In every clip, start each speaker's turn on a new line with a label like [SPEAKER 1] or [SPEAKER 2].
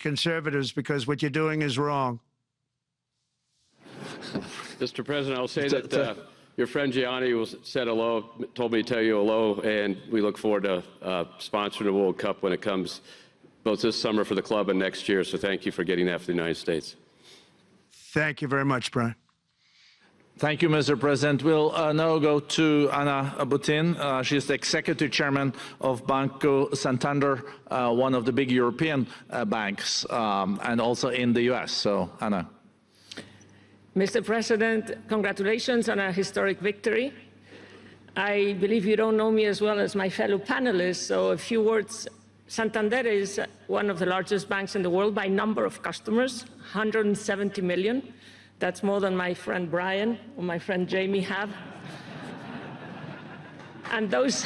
[SPEAKER 1] conservatives because what you're doing is wrong.
[SPEAKER 2] Mr. President, I'll say that your friend Gianni said hello, told me to tell you hello, and we look forward to sponsoring the World Cup when it comes both this summer for the club and next year. So thank you for getting that for the United States.
[SPEAKER 1] Thank you very much, Brian.
[SPEAKER 3] Thank you, Mr. President. We'll now go to Ana Butin. She's the executive chairman of Banco Santander, one of the big European banks, and also in the U.S. So, Ana.
[SPEAKER 4] Mr. President, congratulations on a historic victory. I believe you don't know me as well as my fellow panelists, so a few words. Santander is one of the largest banks in the world by number of customers, 170 million. That's more than my friend Brian or my friend Jamie have. And those...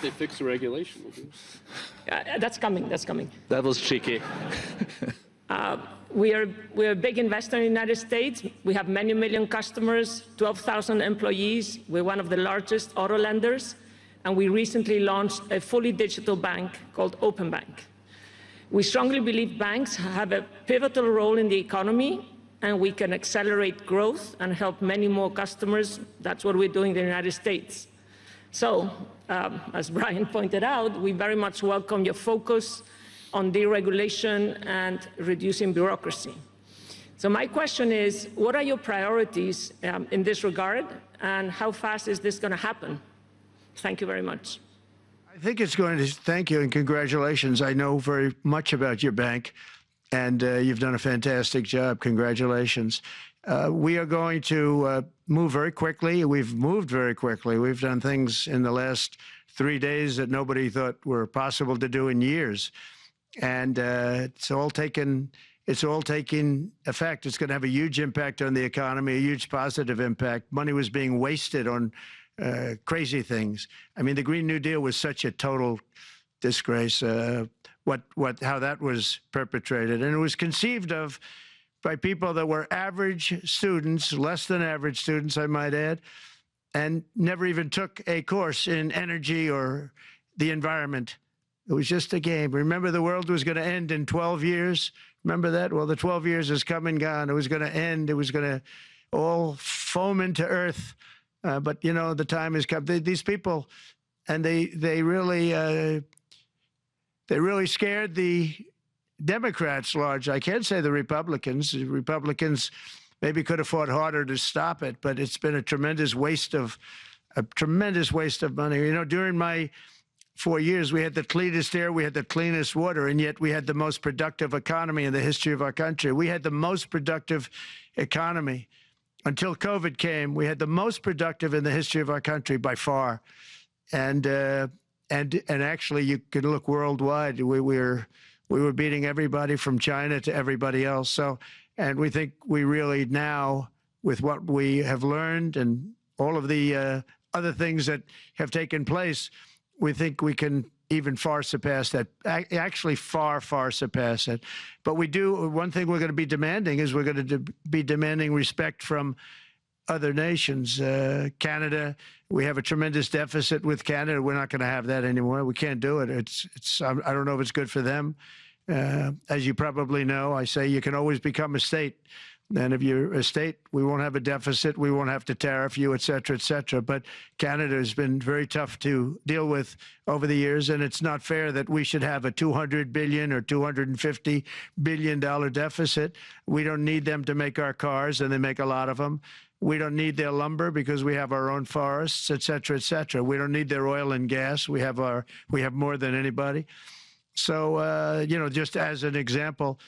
[SPEAKER 2] They fix the regulation.
[SPEAKER 4] That's coming, that's coming.
[SPEAKER 3] That was cheeky.
[SPEAKER 4] We're a big investor in the United States. We have many million customers, 12,000 employees. We're one of the largest auto lenders. And we recently launched a fully digital bank called Open Bank. We strongly believe banks have a pivotal role in the economy, and we can accelerate growth and help many more customers. That's what we're doing in the United States. So, as Brian pointed out, we very much welcome your focus on deregulation and reducing bureaucracy. So my question is, what are your priorities in this regard, and how fast is this going to happen? Thank you very much.
[SPEAKER 1] I think it's going to, thank you and congratulations. I know very much about your bank, and you've done a fantastic job. Congratulations. We are going to move very quickly. We've moved very quickly. We've done things in the last 3 days that nobody thought were possible to do in years. And it's all taking effect. It's going to have a huge impact on the economy, a huge positive impact. Money was being wasted on crazy things. I mean, the Green New Deal was such a total disgrace, how that was perpetrated. And it was conceived of by people that were average students, less than average students, I might add, and never even took a course in energy or the environment. It was just a game. Remember, the world was going to end in 12 years? Remember that? Well, the 12 years has come and gone. It was going to end. It was going to all foam into earth. But, you know, the time has come. These people, and they really scared the Democrats large. I can't say the Republicans. The Republicans maybe could have fought harder to stop it, but it's been a tremendous waste of money. You know, during my 4 years, we had the cleanest air, we had the cleanest water, and yet we had the most productive economy in the history of our country. We had the most productive economy until COVID came. We had the most productive in the history of our country by far, and actually, you could look worldwide. We were beating everybody from China to everybody else. So, and we think we really now, with what we have learned and all of the other things that have taken place, we think we can even far surpass that, actually far, far surpass it. But we do, one thing we're going to be demanding is we're going to be demanding respect from other nations. Canada, we have a tremendous deficit with Canada. We're not going to have that anymore. We can't do it. I don't know if it's good for them. As you probably know, I say you can always become a state. And if you're a state, we won't have a deficit. We won't have to tariff you, et cetera, et cetera. But Canada has been very tough to deal with over the years, and it's not fair that we should have a $200 billion or $250 billion deficit. We don't need them to make our cars, and they make a lot of them. We don't need their lumber because we have our own forests, et cetera, et cetera. We don't need their oil and gas. We have more than anybody. So, you know, just as an example,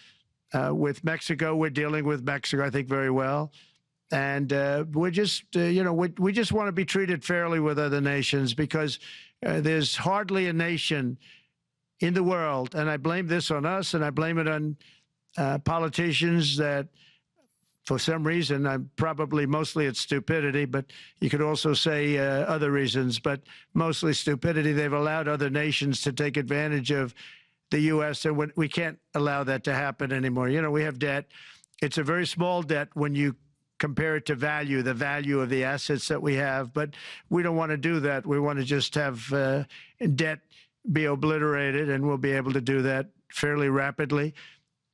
[SPEAKER 1] with Mexico, we're dealing with Mexico, I think, very well. And we're just, you know, we just want to be treated fairly with other nations because there's hardly a nation in the world, and I blame this on us, and I blame it on politicians that, for some reason, probably mostly it's stupidity, but you could also say other reasons, but mostly stupidity. They've allowed other nations to take advantage of the U.S., and we can't allow that to happen anymore. You know, we have debt. It's a very small debt when you compare it to the value of the assets that we have, but we don't want to do that. We want to just have debt be obliterated, and we'll be able to do that fairly rapidly.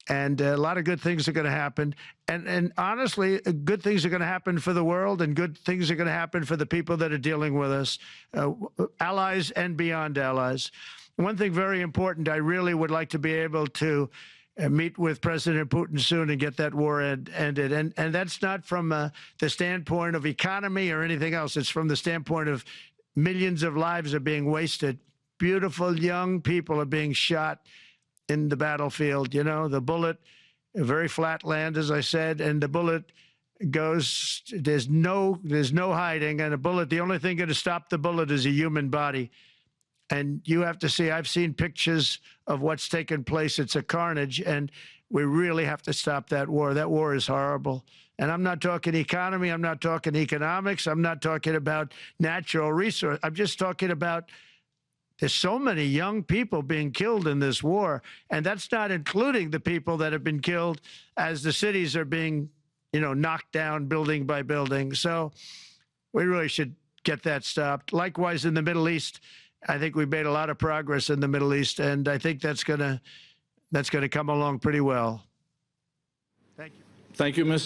[SPEAKER 1] And a lot of good things are going to happen. And honestly, good things are going to happen for the world, and good things are going to happen for the people that are dealing with us, allies and beyond allies. One thing very important, I really would like to be able to meet with President Putin soon and get that war ended. And that's not from the standpoint of economy or anything else. It's from the standpoint of millions of lives are being wasted. Beautiful young people are being shot in the battlefield. You know, the bullet, very flat land, as I said, and the bullet goes, there's no hiding. And a bullet, the only thing going to stop the bullet is a human body. And you have to see, I've seen pictures of what's taken place. It's a carnage, and we really have to stop that war. That war is horrible. And I'm not talking economy. I'm not talking economics. I'm not talking about natural resource. I'm just talking about there's so many young people being killed in this war, and that's not including the people that have been killed as the cities are being, you know, knocked down building by building. So we really should get that stopped. Likewise, in the Middle East, I think we've made a lot of progress in the Middle East, and I think that's gonna come along pretty well. Thank you.
[SPEAKER 3] Thank you, Mr.